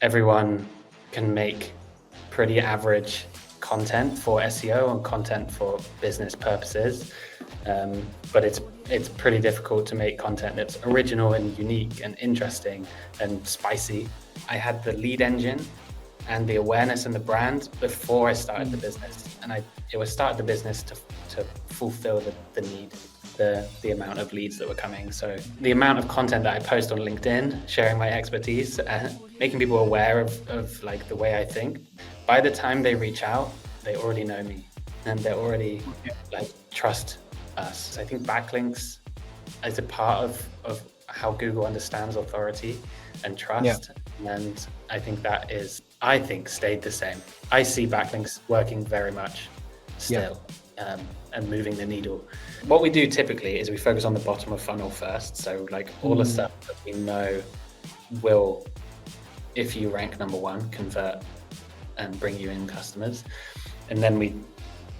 everyone can make pretty average content for SEO and content for business purposes, but it's pretty difficult to make content that's original and unique and interesting and spicy. I had the lead engine and the awareness and the brand before I started the business, and it was started the business to fulfill the need, the amount of leads that were coming. So the amount of content that I post on LinkedIn, sharing my expertise, making people aware of like the way I think. By the time they reach out, they already know me and they already like trust us. I think backlinks is a part of how Google understands authority and trust. And I think that is, stayed the same. I see backlinks working very much still. And moving the needle. What we do typically is we focus on the bottom of funnel first. So like all the stuff that we know will, if you rank number one, convert and bring you in customers. And then we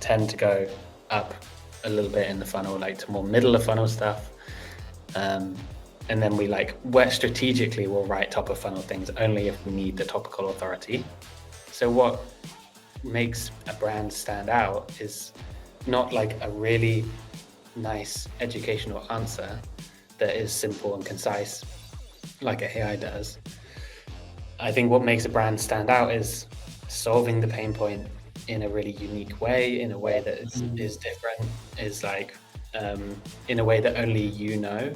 tend to go up a little bit in the funnel, like to more middle of funnel stuff. And then we strategically we'll write top of funnel things only if we need the topical authority. So what makes a brand stand out is not like a really nice educational answer that is simple and concise like a AI does. I think what makes a brand stand out is solving the pain point in a really unique way, in a way that is different, is like in a way that only you know.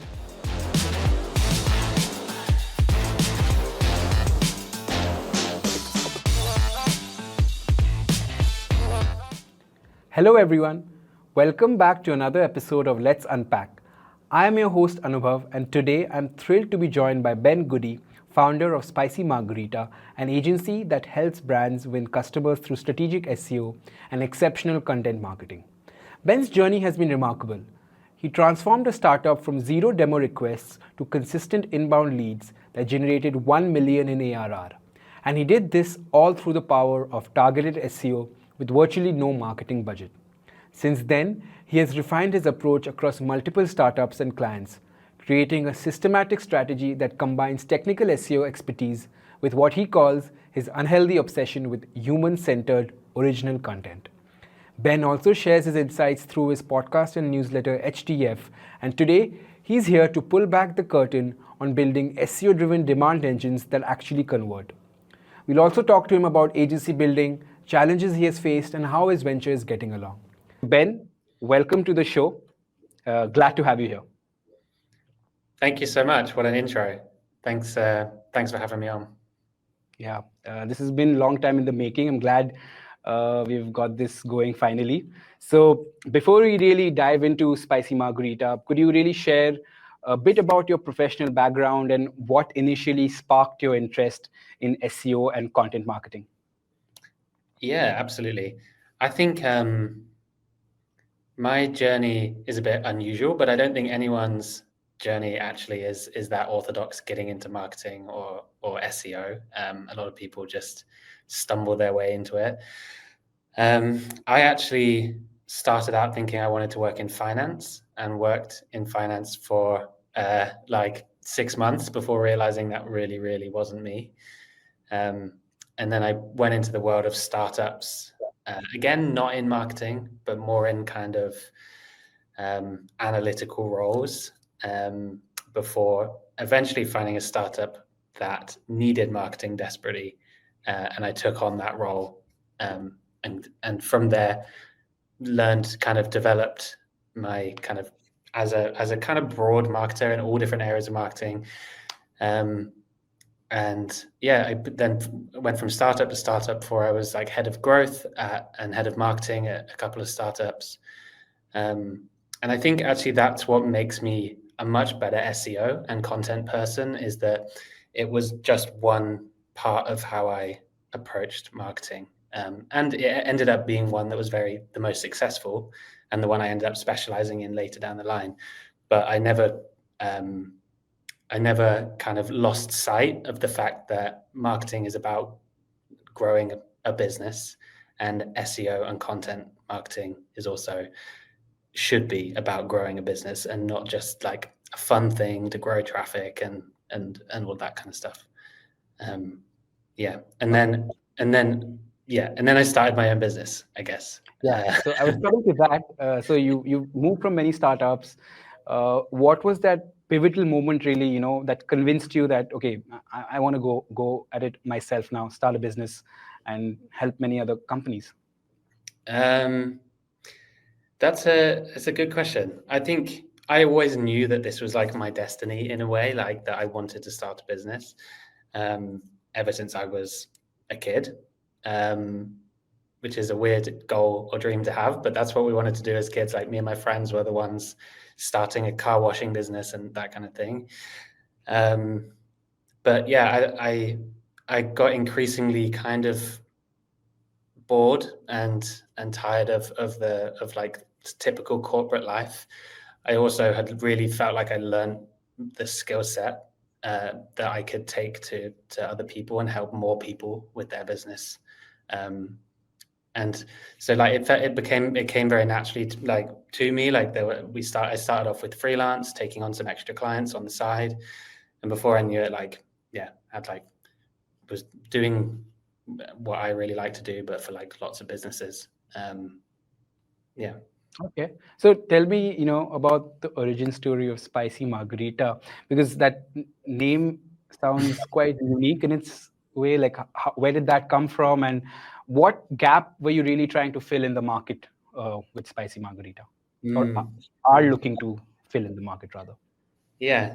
Hello everyone, welcome back to another episode of Let's Unpack. I am your host Anubhav, and today I'm thrilled to be joined by Ben Goodey, founder of Spicy Margarita, an agency that helps brands win customers through strategic SEO and exceptional content marketing. Ben's journey has been remarkable. He transformed a startup from zero demo requests to consistent inbound leads that generated 1 million in ARR. And he did this all through the power of targeted SEO with virtually no marketing budget. Since then, he has refined his approach across multiple startups and clients, creating a systematic strategy that combines technical SEO expertise with what he calls his unhealthy obsession with human-centered original content. Ben also shares his insights through his podcast and newsletter HTF, and today he's here to pull back the curtain on building SEO-driven demand engines that actually convert. We'll also talk to him about agency building, challenges he has faced, and how his venture is getting along. Ben, welcome to the show. Glad to have you here. Thank you so much. What an intro. Thanks for having me on. Yeah, this has been a long time in the making. I'm glad we've got this going finally. So before we really dive into Spicy Margarita, could you really share a bit about your professional background and what initially sparked your interest in SEO and content marketing? Yeah, absolutely. I think my journey is a bit unusual, but I don't think anyone's journey actually is that orthodox getting into marketing or SEO. A lot of people just stumble their way into it. I actually started out thinking I wanted to work in finance and worked in finance for like 6 months before realizing that really, really wasn't me. And then I went into the world of startups, again, not in marketing, but more in kind of analytical roles, before eventually finding a startup that needed marketing desperately. And I took on that role. And from there, developed my kind of as a kind of broad marketer in all different areas of marketing. And yeah, I then went from startup to startup before I was like head of growth and head of marketing at a couple of startups. And I think actually that's what makes me a much better SEO and content person, is that it was just one part of how I approached marketing. And it ended up being one that was the most successful and the one I ended up specializing in later down the line. But I never kind of lost sight of the fact that marketing is about growing a business, and SEO and content marketing should be about growing a business and not just like a fun thing to grow traffic and all that kind of stuff. Yeah. And then I started my own business, I guess. Yeah. So I was coming to that. So you moved from many startups. What was that pivotal moment really, that convinced you that okay, I want to go at it myself now, start a business, and help many other companies? Um, that's a good question. I think I always knew that this was like my destiny in a way, like that I wanted to start a business ever since I was a kid, which is a weird goal or dream to have, but that's what we wanted to do as kids. Like me and my friends were the ones starting a car washing business and that kind of thing. But yeah, I got increasingly kind of bored and tired of like typical corporate life. I also had really felt like I learned the skill set that I could take to other people and help more people with their business. And so like it came very naturally to me. Like I started off with freelance, taking on some extra clients on the side, and before I knew it, was doing what I really like to do, but for like lots of businesses. Yeah. Okay. So tell me, about the origin story of Spicy Margarita, because that name sounds quite unique in its way. Like, where did that come from, and what gap were you really trying to fill in the market with Spicy Margarita, or are looking to fill in the market rather? Yeah,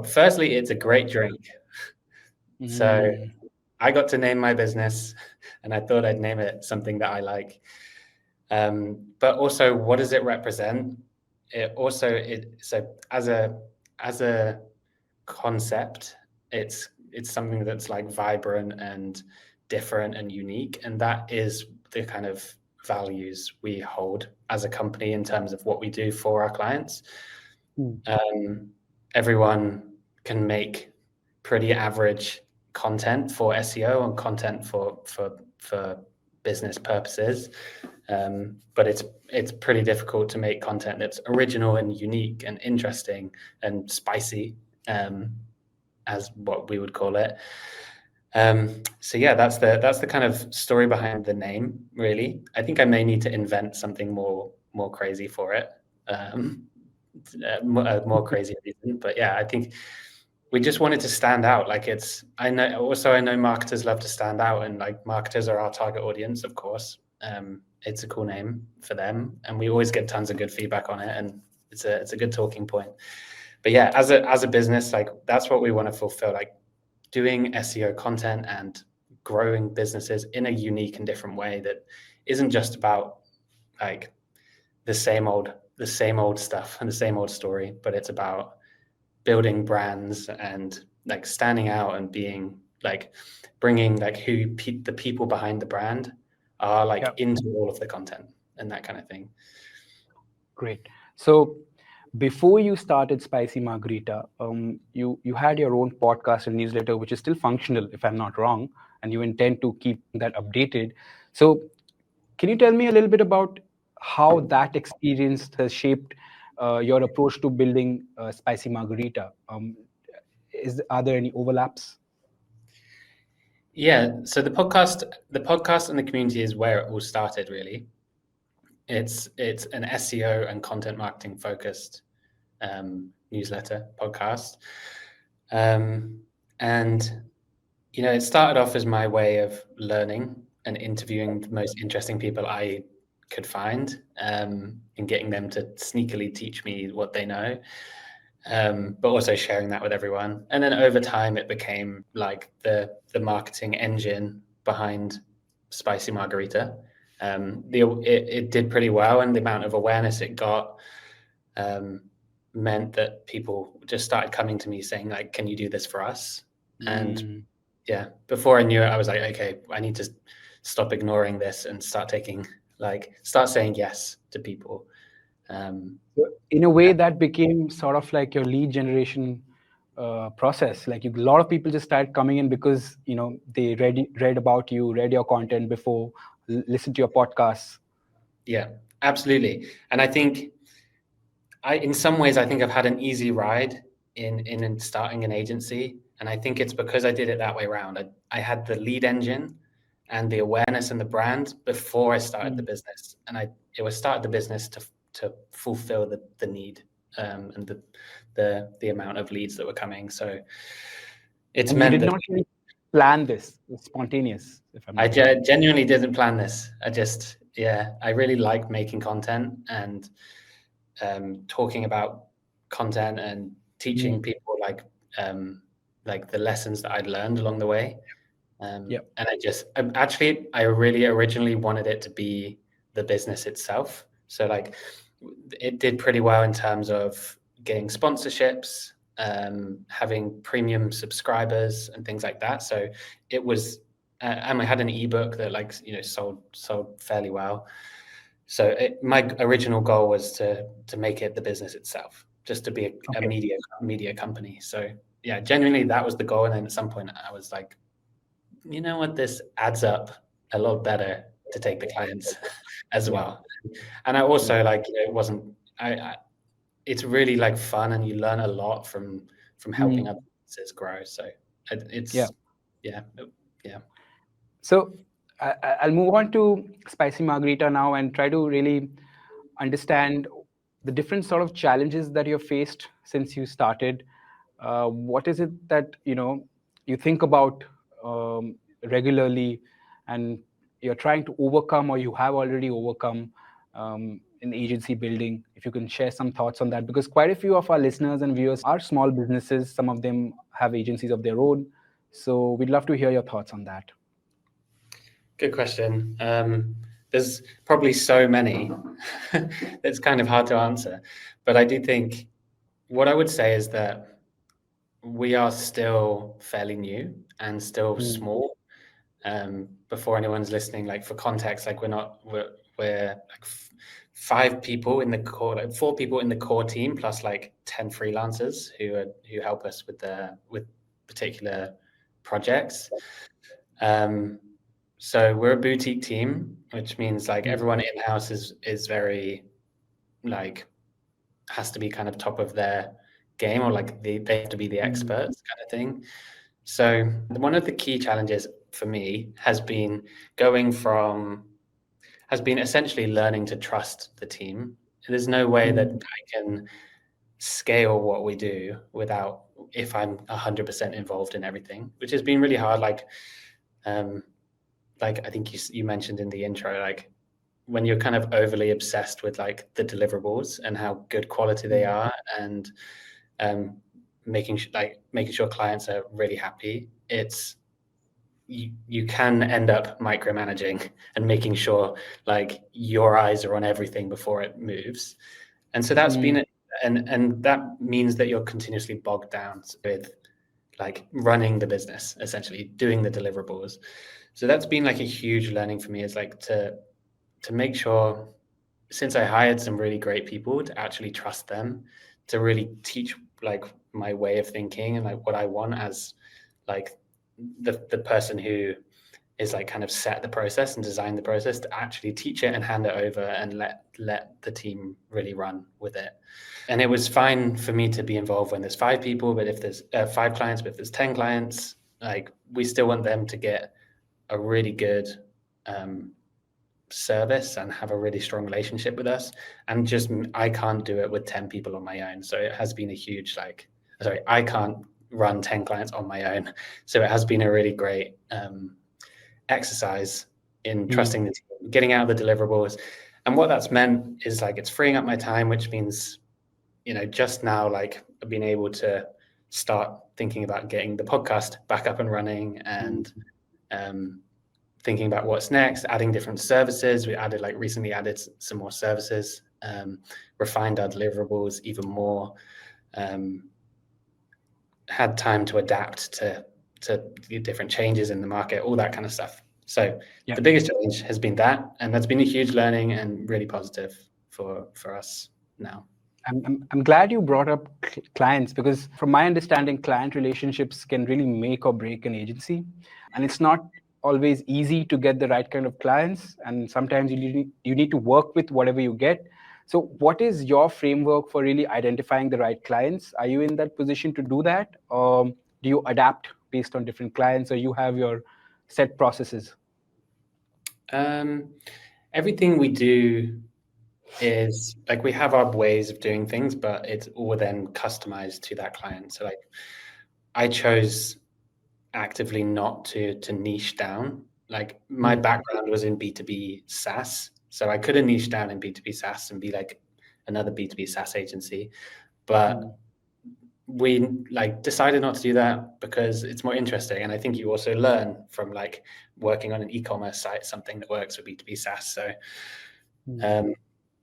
firstly, it's a great drink. So I got to name my business and I thought I'd name it something that I like. But also, what does it represent? So as a concept, it's something that's like vibrant and different and unique, and that is the kind of values we hold as a company in terms of what we do for our clients. Everyone can make pretty average content for SEO and content for business purposes, but it's pretty difficult to make content that's original and unique and interesting and spicy, as what we would call it. So yeah, that's the kind of story behind the name. Really, I think I may need to invent something more crazy for it. More crazy reason, but yeah, I think we just wanted to stand out. Like I know marketers love to stand out, and like marketers are our target audience, of course. It's a cool name for them, and we always get tons of good feedback on it, and it's a good talking point. But yeah, as a business, like that's what we want to fulfill, like doing SEO content and growing businesses in a unique and different way that isn't just about like the same old stuff and the same old story, but it's about building brands and like standing out and being like bringing like who the people behind the brand are like into all of the content and that kind of thing. Great. So before you started Spicy Margarita, you had your own podcast and newsletter, which is still functional, if I'm not wrong, and you intend to keep that updated. So can you tell me a little bit about how that experience has shaped your approach to building Spicy Margarita? Are there any overlaps? Yeah, so the podcast and the community is where it all started, really. It's an SEO and content marketing focused newsletter podcast, and it started off as my way of learning and interviewing the most interesting people I could find, and getting them to sneakily teach me what they know, but also sharing that with everyone. And then over time, it became like the marketing engine behind Spicy Margarita. It did pretty well, and the amount of awareness it got meant that people just started coming to me saying, like, "Can you do this for us?" And yeah, before I knew it, I was like, okay, I need to stop ignoring this and start saying yes to people. In a way, that became sort of like your lead generation process. Like a lot of people just started coming in because they read about you, read your content before, listened to your podcasts. Yeah, absolutely. And I think in some ways, I think I've had an easy ride in starting an agency. And I think it's because I did it that way around. I had the lead engine and the awareness and the brand before I started the business. And it was started the business to fulfill the need and the amount of leads that were coming. So it's And meant you did that not really plan this. It's spontaneous, if I'm not I wrong. genuinely didn't plan this. I really like making content and talking about content and teaching people like the lessons that I'd learned along the way. And I really originally wanted it to be the business itself. So like it did pretty well in terms of getting sponsorships, having premium subscribers and things like that. So it was, and I had an ebook that sold fairly well. So my original goal was to make it the business itself, just to be a media company. So yeah, genuinely that was the goal. And then at some point I was like, you know what, this adds up a lot better to take the clients as well. And I also it wasn't, it's really like fun and you learn a lot from helping other businesses grow. So it's, yeah. So I'll move on to Spicy Margarita now and try to really understand the different sort of challenges that you've faced since you started. What is it that you think about regularly, and you're trying to overcome, or you have already overcome in agency building? If you can share some thoughts on that, because quite a few of our listeners and viewers are small businesses. Some of them have agencies of their own. So we'd love to hear your thoughts on that. Good question. There's probably so many it's kind of hard to answer. But I do think what I would say is that we are still fairly new and still small. Before anyone's listening, like for context, like we're like 5 people in the core, like 4 people in the core team, plus like 10 freelancers who help us with particular projects. So we're a boutique team, which means like everyone in-house is very like has to be kind of top of their game, or like they have to be the experts kind of thing. So one of the key challenges for me has been essentially learning to trust the team. There's no way that I can scale what we do if I'm 100% involved in everything, which has been really hard. Like I think you mentioned in the intro, like when you're kind of overly obsessed with like the deliverables and how good quality they are, and making sure clients are really happy, you can end up micromanaging and making sure like your eyes are on everything before it moves. And so that's been and that means that you're continuously bogged down with like running the business, essentially doing the deliverables. So that's been like a huge learning for me, is like to make sure, since I hired some really great people, to actually trust them to really teach like my way of thinking and like what I want as like the person who is like kind of set the process and design the process, to actually teach it and hand it over and let the team really run with it. And it was fine for me to be involved when there's 5 people, but if there's 5 clients, but if there's 10 clients, like we still want them to get a really good service and have a really strong relationship with us. And just I can't do it with 10 people on my own. So it has been a huge I can't run 10 clients on my own. So it has been a really great exercise in trusting the team, getting out the deliverables. And what that's meant is like it's freeing up my time, which means, just now, like I've been able to start thinking about getting the podcast back up and running, and thinking about what's next, adding different services. We recently added some more services, refined our deliverables even more, had time to adapt to the different changes in the market, all that kind of stuff. So the biggest challenge has been that, and that's been a huge learning and really positive for us now. I'm glad you brought up clients, because from my understanding, client relationships can really make or break an agency, and it's not always easy to get the right kind of clients, and sometimes you need to work with whatever you get. So what is your framework for really identifying the right clients? Are you in that position to do that? do you adapt based on different clients, or you have your set processes? Everything we do is like we have our ways of doing things, but it's all then customized to that client. So like I chose actively not to niche down. Like my background was in B2B SaaS, so I could have niched down in B2B SaaS and be like another B2B SaaS agency, but we like decided not to do that because it's more interesting. And I think you also learn from like working on an e-commerce site, something that works with B2B SaaS. So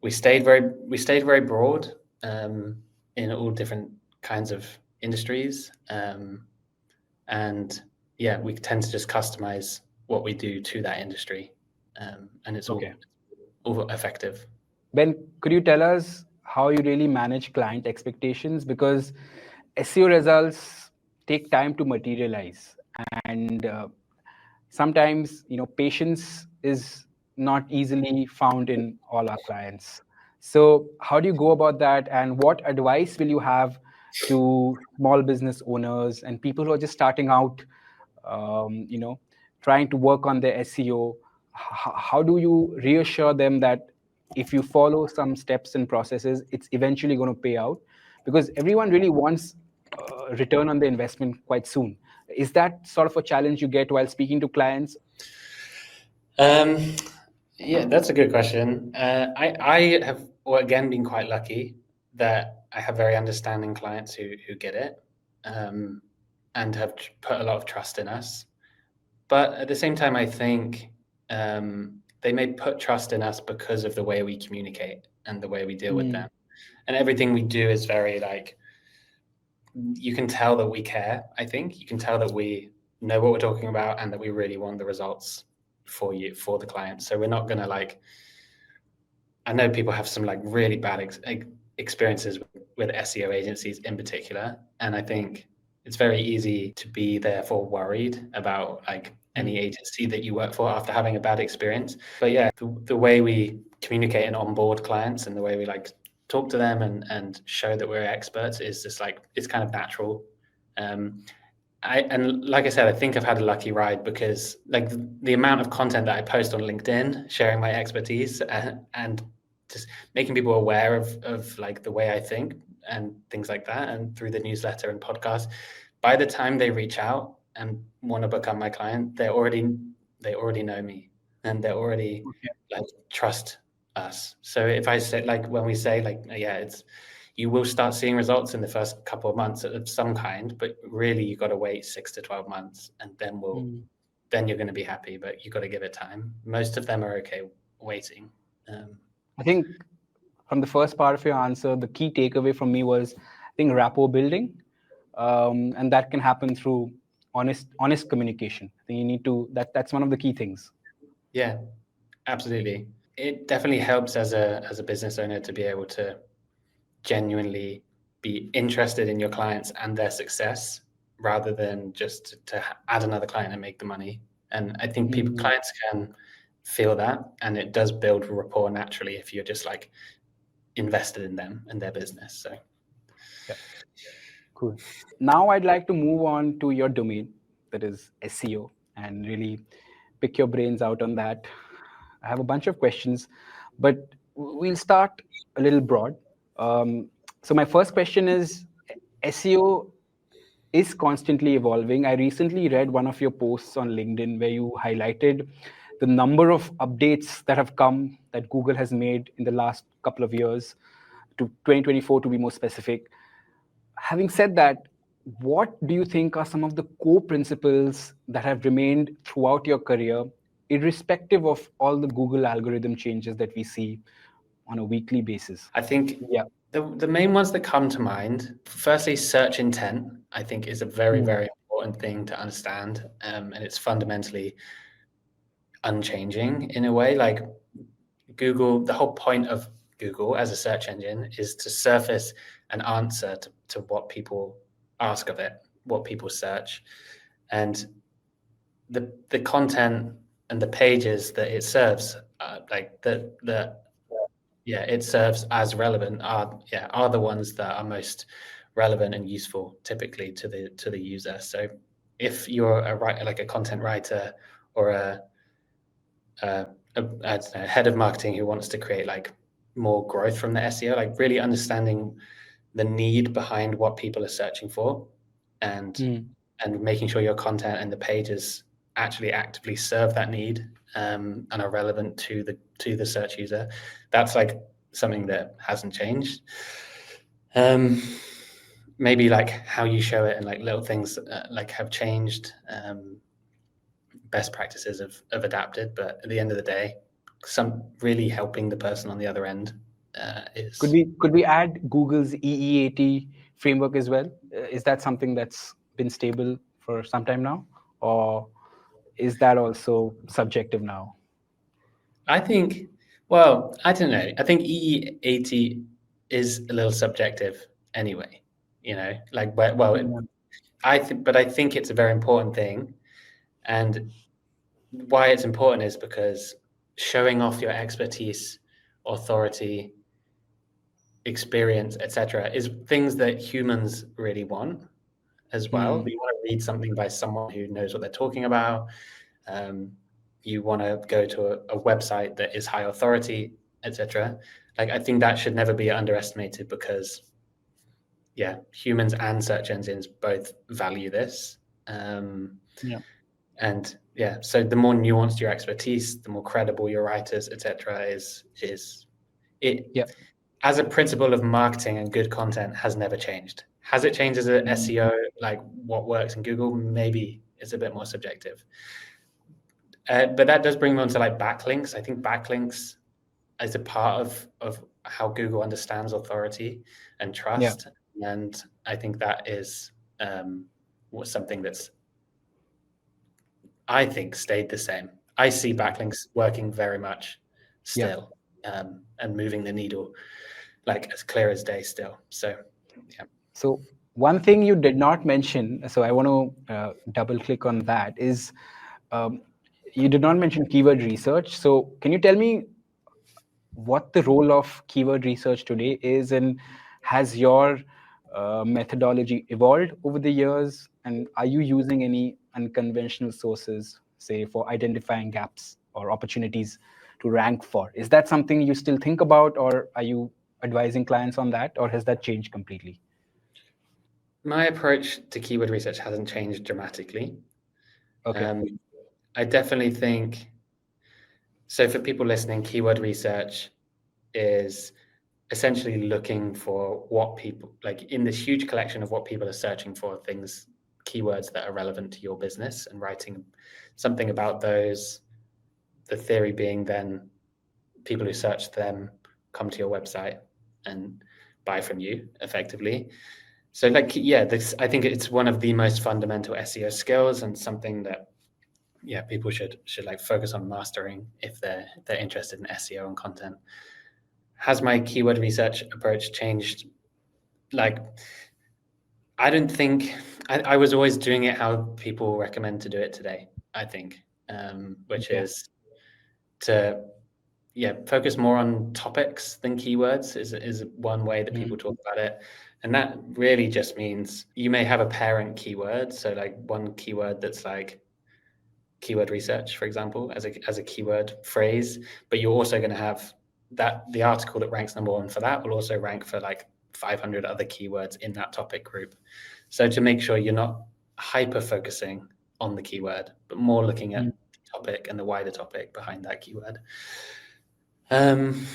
we stayed very broad in all different kinds of industries. And yeah, we tend to just customize what we do to that industry. And it's all effective. Ben, could you tell us how you really manage client expectations? Because SEO results take time to materialize, and sometimes patience is not easily found in all our clients. So how do you go about that, and what advice will you have to small business owners and people who are just starting out, trying to work on their SEO? How do you reassure them that if you follow some steps and processes, it's eventually going to pay out? Because everyone really wants return on the investment quite soon. Is that sort of a challenge you get while speaking to clients? Yeah, that's a good question. I have again been quite lucky that I have very understanding clients who get it and have put a lot of trust in us. But at the same time, I think they may put trust in us because of the way we communicate and the way we deal with them. And everything we do is very like, you can tell that we care, I think. You can tell that we know what we're talking about and that we really want the results for the client. So we're not going to like, I know people have some like really bad experiences with SEO agencies in particular. And I think it's very easy to be therefore worried about like any agency that you work for after having a bad experience. But yeah, the way we communicate and onboard clients and the way we like talk to them and show that we're experts is just like, it's kind of natural. And like I said, I think I've had a lucky ride because like the amount of content that I post on LinkedIn, sharing my expertise and just making people aware of like the way I think and things like that, and through the newsletter and podcast, by the time they reach out and want to become my client, they already know me and they already like trust us. So if I say like when we say like you will start seeing results in the first couple of months of some kind, but really you got to wait 6 to 12 months and then then you're going to be happy, but you got to give it time. Most of them are okay waiting. I think from the first part of your answer, the key takeaway from me was, I think, rapport building, and that can happen through honest communication. I think you need to that's one of the key things. Yeah, absolutely. It definitely helps as a business owner to be able to genuinely be interested in your clients and their success rather than just to add another client and make the money. And I think clients can feel that, and it does build rapport naturally if you're just like invested in them and their business. So yeah, cool. Now I'd like to move on to your domain, that is SEO, and really pick your brains out on that. I have a bunch of questions, but we'll start a little broad. So my first question is, SEO is constantly evolving. I recently read one of your posts on LinkedIn where you highlighted the number of updates that have come that Google has made in the last couple of years, to 2024 to be more specific. Having said that, what do you think are some of the core principles that have remained throughout your career, irrespective of all the Google algorithm changes that we see on a weekly basis? I think the main ones that come to mind, firstly, search intent, I think is a very, very important thing to understand. And it's fundamentally unchanging in a way. Like Google, the whole point of Google as a search engine is to surface an answer to what people ask of it, what people search. And the content and the pages that it serves, it serves as relevant are the ones that are most relevant and useful typically to the user. So if you're a content writer or a I don't know, head of marketing who wants to create like more growth from the SEO, like really understanding the need behind what people are searching for, and making sure your content and the pages actually actively serve that need, and are relevant to the search user. That's like something that hasn't changed. Maybe like how you show it and like little things like have changed. Best practices have adapted, but at the end of the day, some really helping the person on the other end is. Could we add Google's EE80 framework as well? Is that something that's been stable for some time now, or is that also subjective now? I think, well, I don't know. I think EE80 is a little subjective anyway. You know, like, well, I think it's a very important thing, and why it's important is because showing off your expertise, authority, experience, etc., is things that humans really want as well. You want to read something by someone who knows what they're talking about. You want to go to a website that is high authority, etc. Like, I think that should never be underestimated because, yeah, humans and search engines both value this. And yeah, so the more nuanced your expertise, the more credible your writers, etc., is it. Yeah. As a principle of marketing and good content has never changed. Has it changed as an SEO, like what works in Google? Maybe it's a bit more subjective. But that does bring me on to like backlinks. I think backlinks is a part of how Google understands authority and trust. Yeah. And I think that is something that's, I think, stayed the same. I see backlinks working very much still, and moving the needle like as clear as day still. So, yeah. So one thing you did not mention, so I want to double click on that, is you did not mention keyword research. So can you tell me what the role of keyword research today is, and has your methodology evolved over the years? And are you using any unconventional sources, say, for identifying gaps or opportunities to rank for? Is that something you still think about, or are you advising clients on that, or has that changed completely? My approach to keyword research hasn't changed dramatically. Okay. I definitely think, so for people listening, keyword research is essentially looking for what people, like in this huge collection of what people are searching for, things, keywords that are relevant to your business, and writing something about those. The theory being then people who search them come to your website and buy from you effectively. So like, yeah, I think it's one of the most fundamental SEO skills, and something that, yeah, people should like focus on mastering if they're interested in SEO and content. Has my keyword research approach changed? Like, I don't think I was always doing it how people recommend to do it today, I think, which is to, focus more on topics than keywords is one way that people talk about it. And that really just means you may have a parent keyword. So like one keyword that's like keyword research, for example, as a keyword phrase, but you're also going to have that the article that ranks number one for that will also rank for like 500 other keywords in that topic group. So to make sure you're not hyper focusing on the keyword, but more looking at the topic and the wider topic behind that keyword. And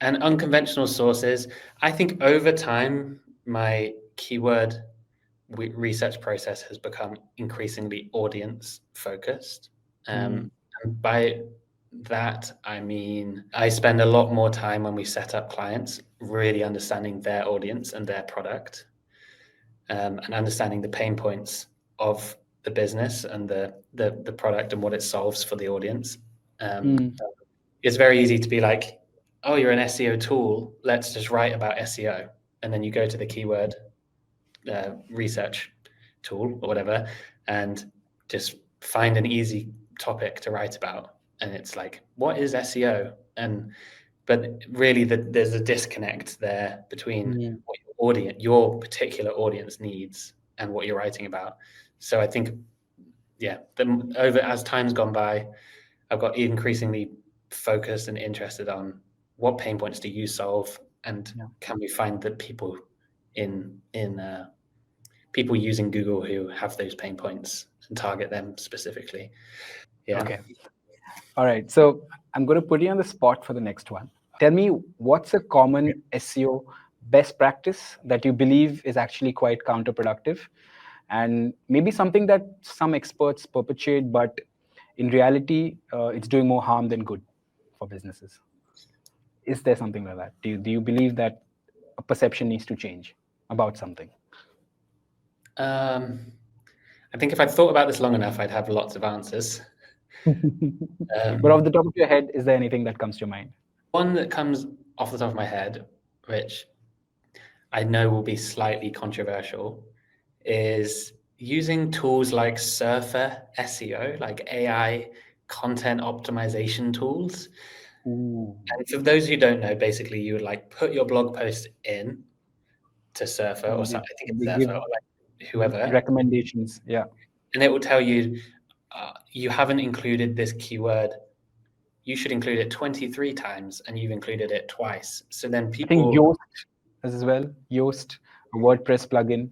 unconventional sources, I think over time, my keyword research process has become increasingly audience focused. And by that, I mean, I spend a lot more time when we set up clients really understanding their audience and their product, and understanding the pain points of the business and the product and what it solves for the audience. It's very easy to be like, oh, you're an SEO tool, let's just write about SEO. And then you go to the keyword research tool or whatever and just find an easy topic to write about. And it's like, what is SEO? But really there's a disconnect there between what your audience, your particular audience needs and what you're writing about. So I think, as time's gone by, I've got increasingly focused and interested on what pain points do you solve, and can we find the people people using Google who have those pain points and target them specifically. Yeah. Okay. All right. So I'm going to put you on the spot for the next one. Tell me, what's a common SEO best practice that you believe is actually quite counterproductive, and maybe something that some experts perpetuate, but in reality, it's doing more harm than good for businesses? Is there something like that? Do you believe that a perception needs to change about something? I think if I thought about this long enough, I'd have lots of answers. But off the top of your head, is there anything that comes to your mind? One that comes off the top of my head, which I know will be slightly controversial, is using tools like Surfer SEO, like AI content optimization tools. Ooh. And for those who don't know, basically you would like put your blog post in to Surfer, or something, I think it's They Surfer, give or like whoever, recommendations. Yeah. and it will tell you you haven't included this keyword. You should include it 23 times, and you've included it twice. So then people, I think Yoast as well. Yoast, a WordPress plugin,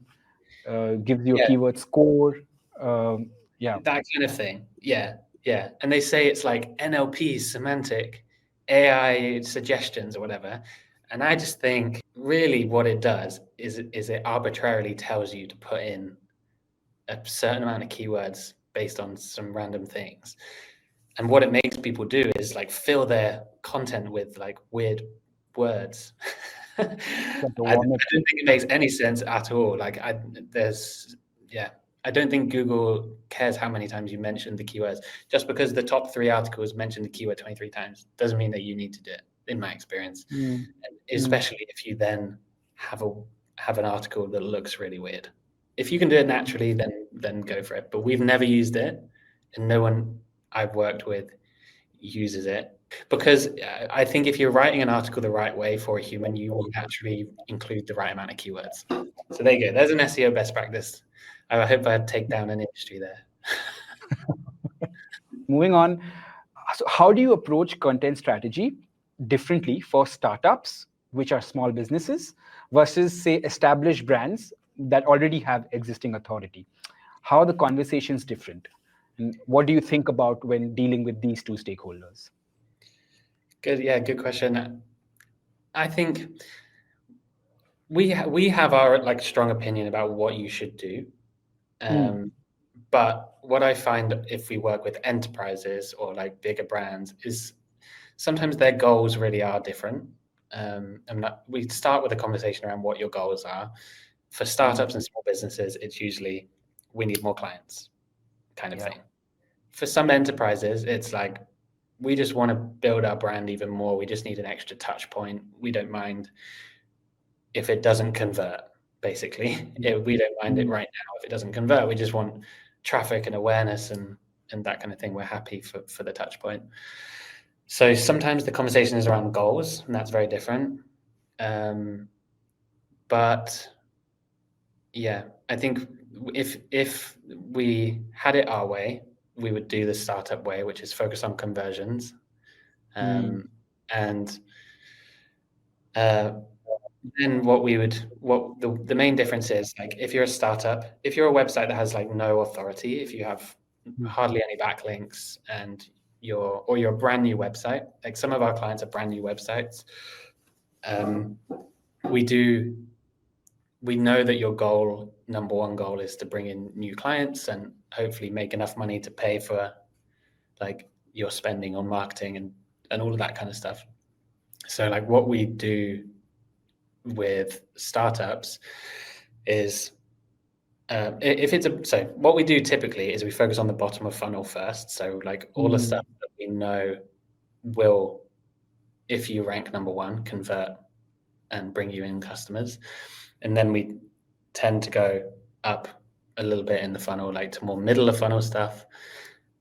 gives you a keyword score. that kind of thing. Yeah. And they say it's like NLP, semantic, AI suggestions, or whatever. And I just think really what it does is it arbitrarily tells you to put in a certain amount of keywords based on some random things. And what it makes people do is like fill their content with like weird words. I don't think it makes any sense at all. Like I don't think Google cares how many times you mention the keywords. Just because the top 3 articles mention the keyword 23 times doesn't mean that you need to do it, in my experience. Especially if you then have an article that looks really weird. If you can do it naturally, then go for it. But we've never used it, and no one I've worked with uses it, because I think if you're writing an article the right way for a human, you will naturally include the right amount of keywords. So there you go. There's an SEO best practice. I hope I'd take down an industry there. Moving on. So how do you approach content strategy differently for startups, which are small businesses, versus, say, established brands that already have existing authority? How are the conversations different? And what do you think about when dealing with these two stakeholders? Good question. I think we have our like strong opinion about what you should do. But what I find if we work with enterprises or like bigger brands is sometimes their goals really are different. We start with a conversation around what your goals are. For startups and small businesses, it's usually we need more clients kind of thing. For some enterprises, it's like we just want to build our brand even more. We just need an extra touch point. We don't mind if it doesn't convert, basically. We don't mind it right now if it doesn't convert. We just want traffic and awareness and that kind of thing. We're happy for the touch point. So sometimes the conversation is around goals, and that's very different. But yeah, I think if we had it our way, we would do the startup way, which is focus on conversions. And then the main difference is, like, if you're a startup, if you're a website that has like no authority, if you have hardly any backlinks, and you're a brand new website, like some of our clients are brand new websites, we know that your number one goal is to bring in new clients and hopefully make enough money to pay for like your spending on marketing and all of that kind of stuff. So like what we do with startups is what we do typically is we focus on the bottom of funnel first. So like all the stuff that we know will, if you rank number one, convert and bring you in customers. And then we tend to go up a little bit in the funnel, like to more middle of funnel stuff.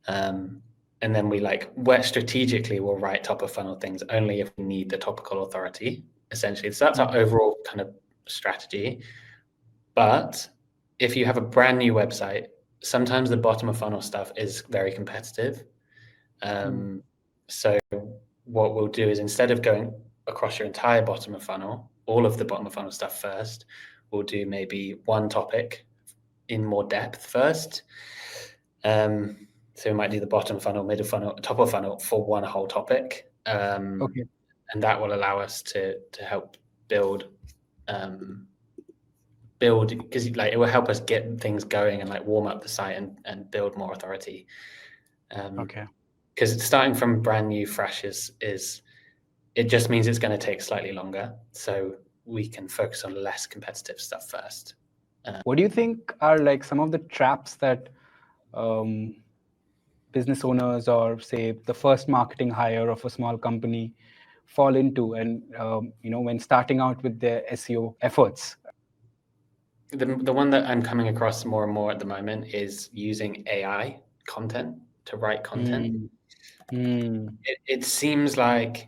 And then where strategically we'll write top of funnel things only if we need the topical authority, essentially. So that's our overall kind of strategy. But if you have a brand new website, sometimes the bottom of funnel stuff is very competitive. So what we'll do is, instead of going across your entire bottom of funnel, all of the bottom of funnel stuff first, we'll do maybe one topic in more depth first. So we might do the bottom funnel, middle funnel, top of funnel for one whole topic. Okay. And that will allow us to help build, because like it will help us get things going and like warm up the site and build more authority. Okay. Because starting from brand new, fresh is it just means it's going to take slightly longer, so we can focus on less competitive stuff first. What do you think are like some of the traps that business owners, or say the first marketing hire of a small company, fall into, and when starting out with their SEO efforts? The one that I'm coming across more and more at the moment is using AI content to write content. It seems like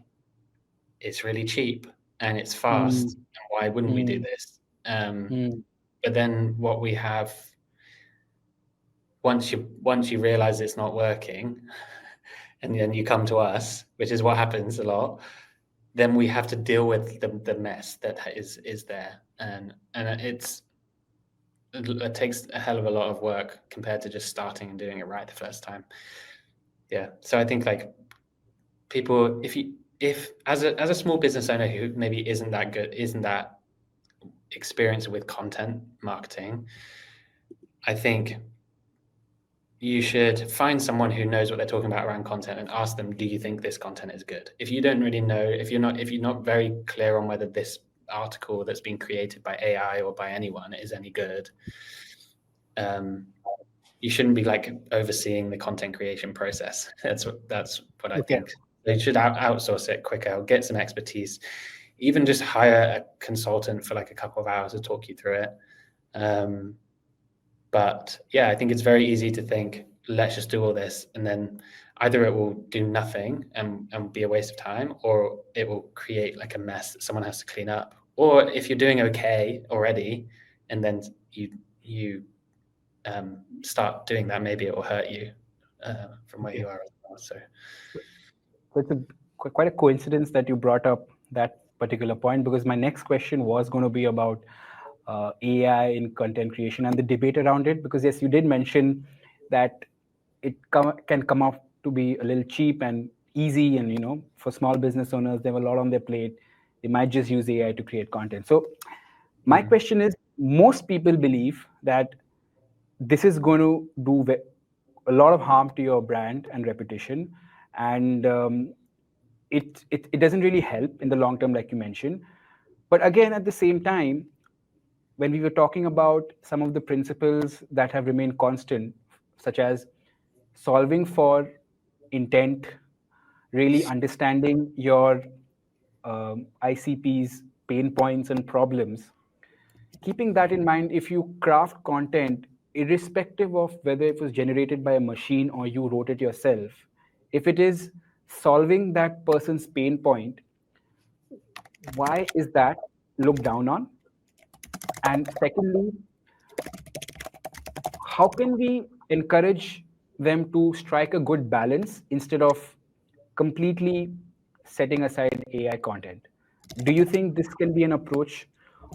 it's really cheap and it's fast. And why wouldn't we do this? But then what we have, once you realize it's not working, and then you come to us, which is what happens a lot, then we have to deal with the mess that is there, and it takes a hell of a lot of work compared to just starting and doing it right the first time. Yeah. So I think like people, if as a small business owner who maybe isn't that experienced with content marketing, I think you should find someone who knows what they're talking about around content and ask them, do you think this content is good? If you don't really know, if you're not very clear on whether this article that's been created by AI or by anyone is any good, you shouldn't be like overseeing the content creation process. That's what I think. They should outsource it quicker, or get some expertise, even just hire a consultant for like a couple of hours to talk you through it. But yeah, I think it's very easy to think, let's just do all this, and then either it will do nothing and be a waste of time, or it will create like a mess that someone has to clean up. Or if you're doing okay already, and then you start doing that, maybe it will hurt you from where you are as well. So it's quite a coincidence that you brought up that particular point, because my next question was going to be about AI in content creation and the debate around it. Because yes, you did mention that it can come out to be a little cheap and easy, and for small business owners, they have a lot on their plate. They might just use AI to create content. So my question is, most people believe that this is going to do a lot of harm to your brand and reputation, and it doesn't really help in the long term, like you mentioned. But again, at the same time, when we were talking about some of the principles that have remained constant, such as solving for intent, really understanding your ICP's pain points and problems, keeping that in mind, if you craft content, irrespective of whether it was generated by a machine or you wrote it yourself, if it is solving that person's pain point, why is that looked down on? And secondly, how can we encourage them to strike a good balance instead of completely setting aside AI content? Do you think this can be an approach,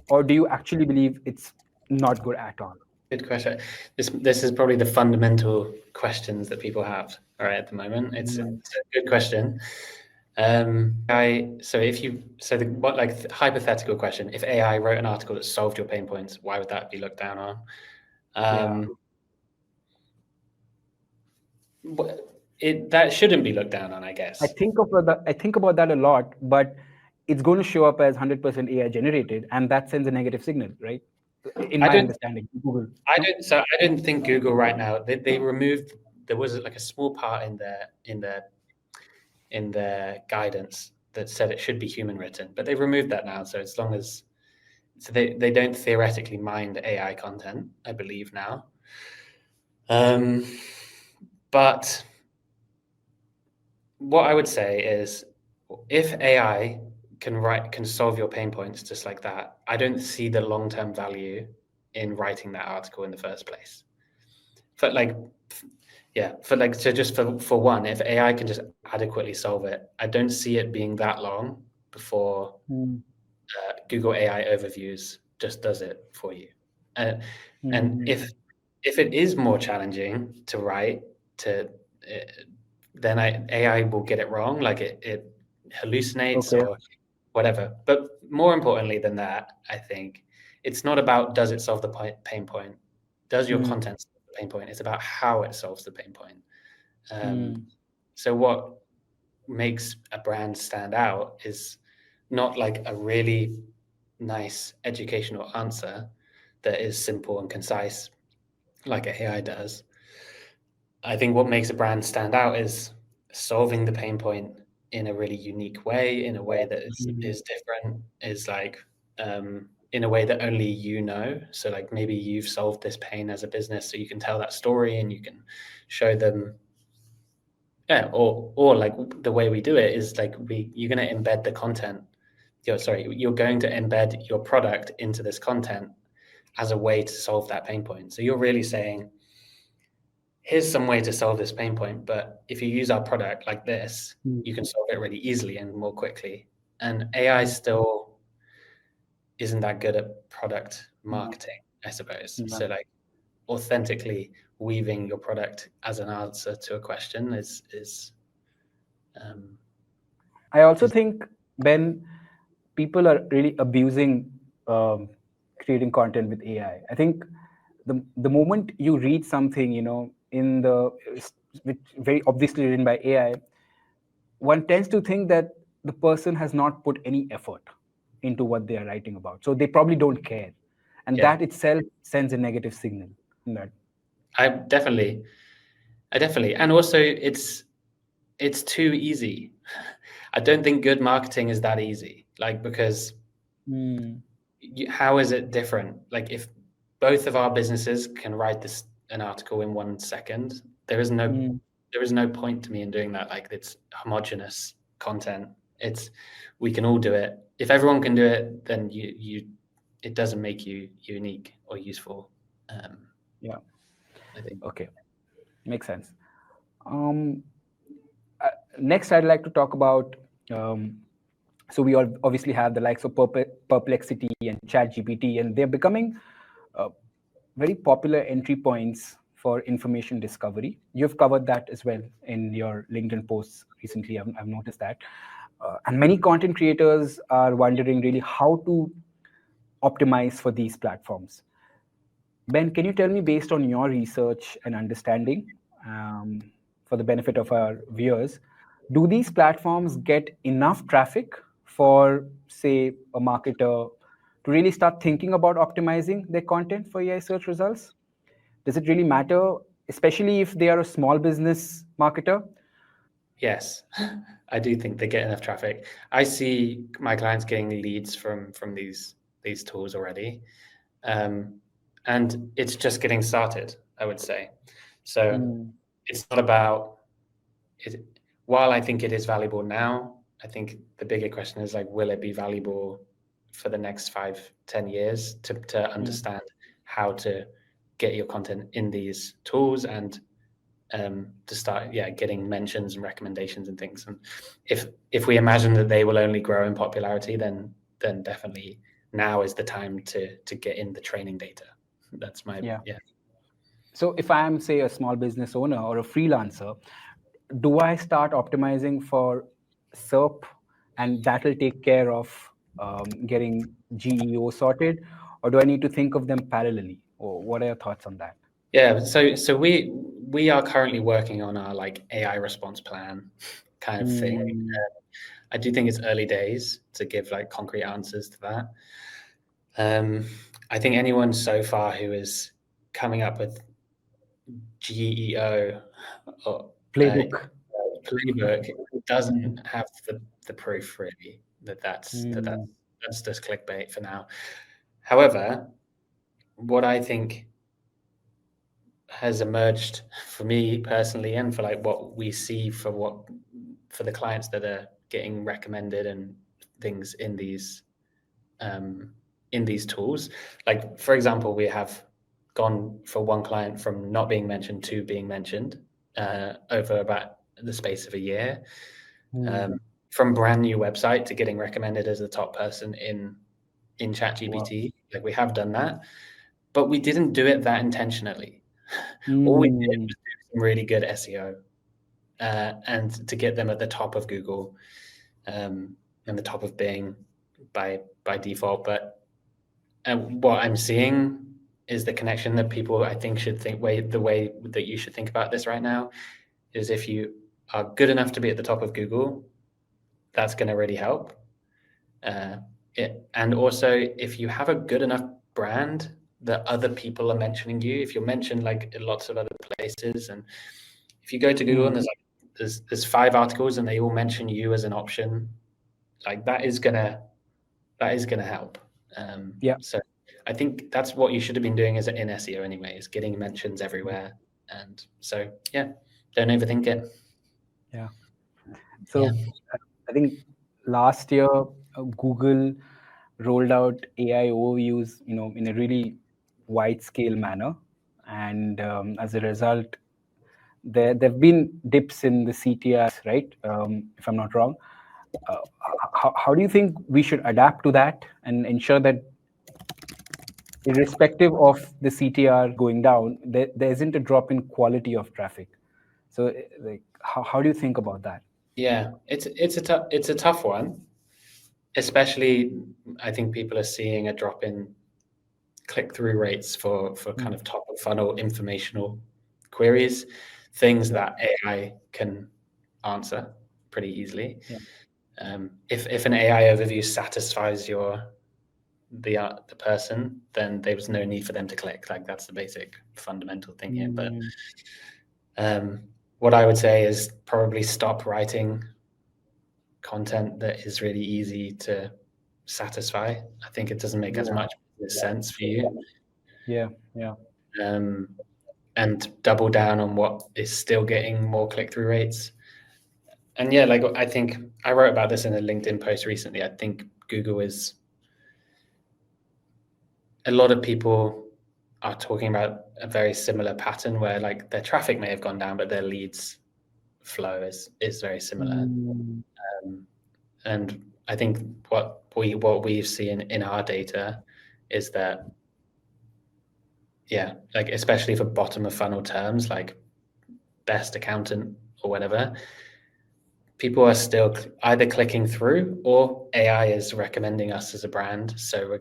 or do you actually believe it's not good at all? good question. This is probably the fundamental questions that people have at the moment. It's a good question. Hypothetical question: if AI wrote an article that solved your pain points, why would that be looked down on? That shouldn't be looked down on, I guess. I think about that a lot, but it's going to show up as 100% AI generated, and that sends a negative signal, right? In my understanding, Google. I didn't think Google right now. They removed. There was like a small part in their guidance that said it should be human written, but they've removed that now. So as long as they don't theoretically mind AI content, I believe now. But what I would say is, if AI can solve your pain points just like that, I don't see the long-term value in writing that article in the first place. For like, yeah, so just for one, if AI can just adequately solve it, I don't see it being that long before Google AI overviews just does it for you. And if it is more challenging to write, then AI will get it wrong, like it hallucinates Okay. or whatever. But more importantly than that, I think it's not about does it solve the pain point, does your content solve the pain point? It's about how it solves the pain point. So what makes a brand stand out is not like a really nice educational answer that is simple and concise like AI does. I think what makes a brand stand out is solving the pain point in a really unique way, in a way that is different, is like in a way that only you know. So like maybe you've solved this pain as a business, so you can tell that story and you can show them. Yeah, or like the way we do it is like you're going to embed the content. You're going to embed your product into this content as a way to solve that pain point. So you're really saying, here's some way to solve this pain point, but if you use our product like this, you can solve it really easily and more quickly. And AI still isn't that good at product marketing, I suppose. So like authentically weaving your product as an answer to a question is I also think, Ben, people are really abusing creating content with AI. I think the moment you read something, in the which very obviously written by AI, one tends to think that the person has not put any effort into what they are writing about. So they probably don't care, and yeah. that itself sends a negative signal. In that. I definitely, and also it's too easy. I don't think good marketing is that easy. Like because how is it different? Like if both of our businesses can write an article in 1 second, there is no point to me in doing that. Like it's homogenous content. We can all do it. If everyone can do it, then it doesn't make you unique or useful. Yeah. I think. Okay. Makes sense. Um, Next, I'd like to talk about. So we all obviously have the likes of Perplexity and ChatGPT, and they're becoming uh, very popular entry points for information discovery. You've covered that as well in your LinkedIn posts recently. I've noticed that, and many content creators are wondering really how to optimize for these platforms. Ben, can you tell me, based on your research and understanding, for the benefit of our viewers, do these platforms get enough traffic for, say, a marketer to really start thinking about optimizing their content for AI search results? Does it really matter, especially if they are a small business marketer? Yes, I do think they get enough traffic. I see my clients getting leads from these tools already, and it's just getting started, I would say. So it's not about it. While I think it is valuable now, I think the bigger question is like, will it be valuable for the next 5-10 years to understand how to get your content in these tools and to start getting mentions and recommendations and things. And if we imagine that they will only grow in popularity, then definitely now is the time to get in the training data. That's my Yeah. So if I am, say, a small business owner or a freelancer, do I start optimizing for SERP and that will take care of getting GEO sorted? Or do I need to think of them parallelly? Or what are your thoughts on that? Yeah, so we are currently working on our like AI response plan kind of thing. I do think it's early days to give like concrete answers to that. I think anyone so far who is coming up with GEO or Playbook. playbook doesn't have the proof really that's just clickbait for now. However, what I think has emerged for me personally and for like what we see for the clients that are getting recommended and things in these tools. Like, for example, we have gone for one client from not being mentioned to being mentioned over about the space of a year. From brand new website to getting recommended as the top person in ChatGPT. Wow. Like, we have done that, but we didn't do it that intentionally. All we did was do some really good SEO and to get them at the top of Google and the top of Bing by default. But what I'm seeing is the connection that people, I think, should think the way that you should think about this right now is if you are good enough to be at the top of Google, that's going to really help. And also, if you have a good enough brand that other people are mentioning you, if you're mentioned like in lots of other places, and if you go to Google and there's 5 articles and they all mention you as an option, like that is gonna help. So I think that's what you should have been doing in SEO anyway, is getting mentions everywhere. And so don't overthink it. So I think last year Google rolled out AI overviews, in a really wide scale manner, and as a result, there've been dips in the CTRs, right? If I'm not wrong. How do you think we should adapt to that and ensure that, irrespective of the CTR going down, there isn't a drop in quality of traffic? So, like, how do you think about that? Yeah, it's a tough one. Especially, I think people are seeing a drop in click-through rates for kind of top of funnel informational queries, things that AI can answer pretty easily. If an AI overview satisfies the person, then there was no need for them to click. Like, that's the basic fundamental thing here. But what I would say is probably stop writing content that is really easy to satisfy. I think it doesn't make as much sense for you. And double down on what is still getting more click-through rates. And like, I think I wrote about this in a LinkedIn post recently. I think Google is, a lot of people are talking about a very similar pattern where like their traffic may have gone down, but their leads flow is very similar. And I think what we've seen in our data is that, like, especially for bottom of funnel terms like best accountant or whatever, people are still either clicking through or AI is recommending us as a brand. So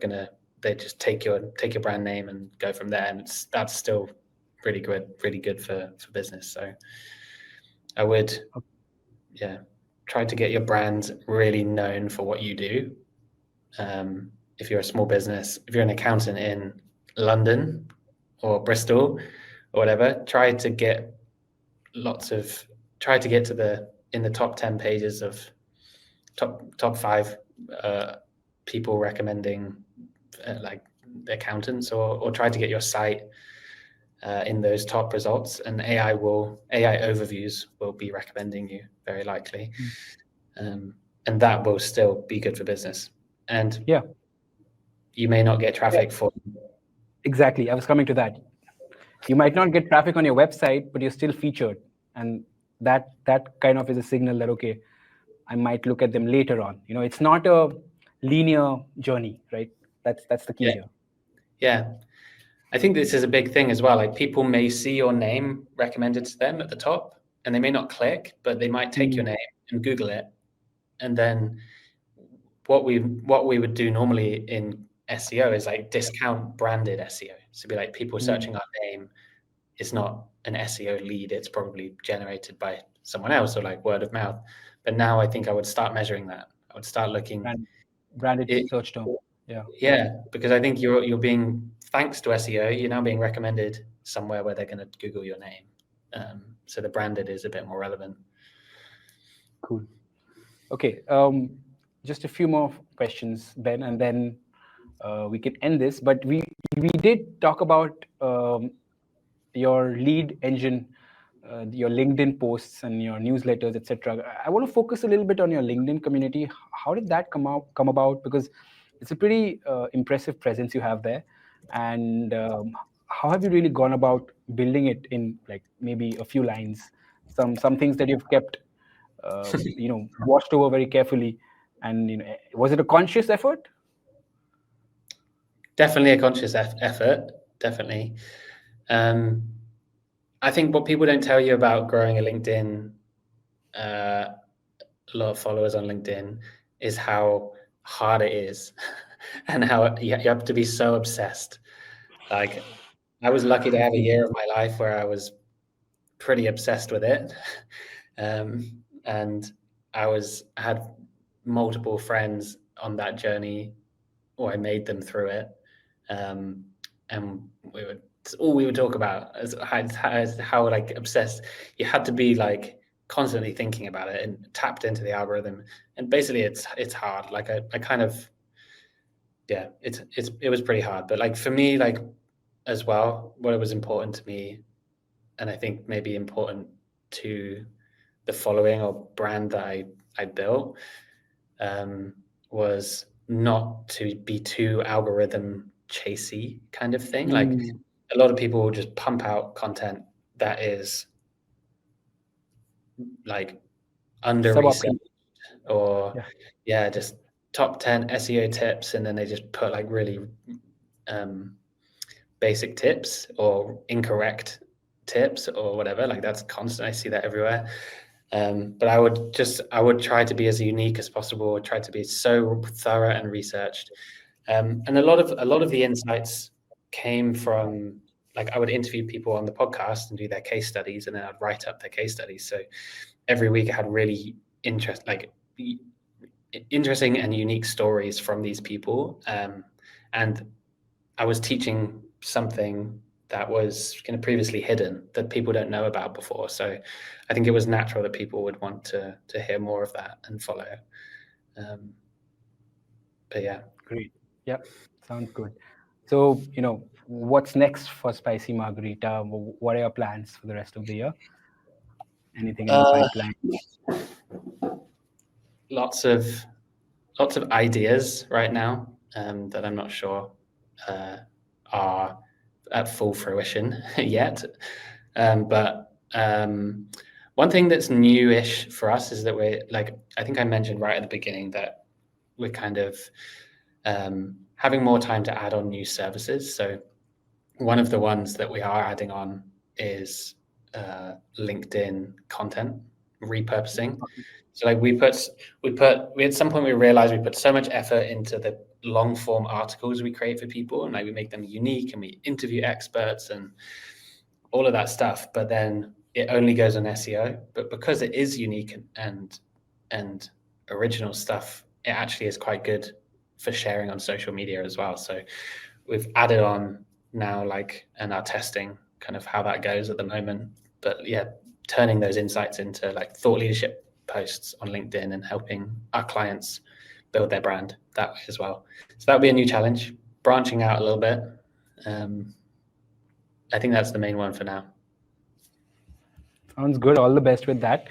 they just take your brand name and go from there. And that's still really good for business. So I would, try to get your brand really known for what you do. If you're a small business, if you're an accountant in London or Bristol or whatever, try to get in the top 10 pages of top 5 people recommending like accountants, or try to get your site in those top results, and AI overviews will be recommending you very likely. And that will still be good for business. And you may not get traffic for. Exactly. I was coming to that. You might not get traffic on your website, but you're still featured. And that kind of is a signal that, okay, I might look at them later on. It's not a linear journey, right? That's the key here. Yeah. I think this is a big thing as well. Like, people may see your name recommended to them at the top and they may not click, but they might take your name and Google it. And then what we would do normally in SEO is like discount branded SEO. So be like, people searching our name is not an SEO lead. It's probably generated by someone else or like word of mouth. But now I think I would start measuring that. I would start looking branded search term. Yeah, because I think you're being, thanks to SEO, you're now being recommended somewhere where they're going to Google your name. So the branded is a bit more relevant. Cool. Okay. Just a few more questions, Ben, and then we can end this. But we did talk about your lead engine your LinkedIn posts and your newsletters, etc. I want to focus a little bit on your LinkedIn community. How did that come about? Because it's a pretty impressive presence you have there, and how have you really gone about building it in like maybe a few lines? Some things that you've kept, watched over very carefully, and was it a conscious effort? Definitely a conscious effort. Definitely. I think what people don't tell you about growing a LinkedIn, a lot of followers on LinkedIn, is how hard it is, and how you have to be so obsessed. Like, I was lucky to I have a see. year of my life where I was pretty obsessed with it, and had multiple friends on that journey, or I made them through it, and it's all we would talk about as how like obsessed you had to be, like constantly thinking about it and tapped into the algorithm. And basically, it's hard. Like I kind of, yeah, it was pretty hard. But like for me, like as well, what was important to me, and I think maybe important to the following or brand that I built, was not to be too algorithm chasey kind of thing. Like Mm, a lot of people will just pump out content that is like under research, suboptimal. or Yeah. yeah, just top 10 SEO tips, and then they just put like really basic tips or incorrect tips or whatever. Like that's constant. I see that everywhere. But I would try to be as unique as possible, try to be so thorough and researched. And a lot of the insights came from, like, I would interview people on the podcast and do their case studies, and then I'd write up their case studies. So every week I had really interesting and unique stories from these people, and I was teaching something that was kind of previously hidden, that people don't know about before. So I think it was natural that people would want to hear more of that and follow. Um, but yeah. Great. Yep. Sounds good. So, what's next for Spicy Margarita? What are your plans for the rest of the year? Anything in the Uh, pipeline? lots of ideas right now, that I'm not sure are at full fruition yet. But one thing that's newish for us is that we're like, I think I mentioned right at the beginning that we're kind of having more time to add on new services. So one of the ones that we are adding on is LinkedIn content repurposing. So like we at some point we realized we put so much effort into the long form articles we create for people, and like we make them unique and we interview experts and all of that stuff, but then it only goes on SEO. But because it is unique and original stuff, it actually is quite good for sharing on social media as well. So we've added on now, like, and are testing kind of how that goes at the moment. But yeah, turning those insights into like thought leadership posts on LinkedIn and helping our clients build their brand that way as well. So that'll be a new challenge, branching out a little bit. I think that's the main one for now. Sounds good. All the best with that.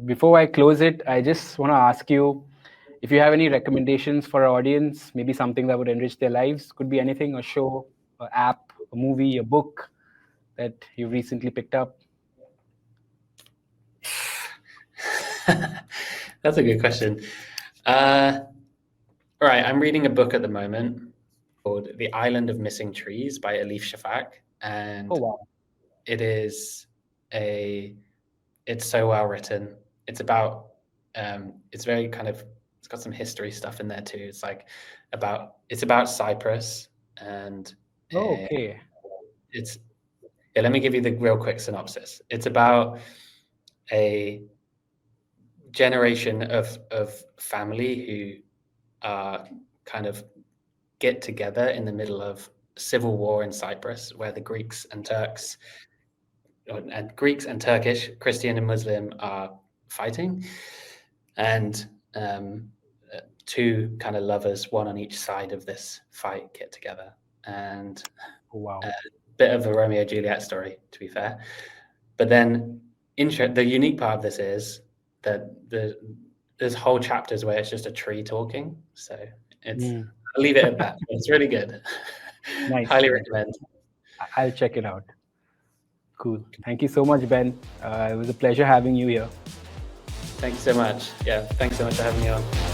Before I close it, I just want to ask you if you have any recommendations for our audience, maybe something that would enrich their lives. Could be anything, a show, an app, a movie, a book that you recently picked up. That's a good question. All right, I'm reading a book at the moment called The Island of Missing Trees by Elif Shafak, Oh, and wow. it is it's so well written. It's about it's very kind of, it's got some history stuff in there too. It's about Cyprus, and Oh, uh, okay. it's yeah. Let me give you the real quick synopsis. It's about a generation of family who kind of get together in the middle of civil war in Cyprus, where the Greeks and Turkish, Christian and Muslim, are fighting, and two kind of lovers, one on each side of this fight, get together, and Oh, wow. a bit of a Romeo Juliet story, to be fair. But then the unique part of this is that there's whole chapters where it's just a tree talking. So I'll leave it at that. It's really good. Nice. Highly recommend. I'll check it out. Cool. Thank you so much, Ben. It was a pleasure having you here. Thank you so much. Yeah, thanks so much for having me on.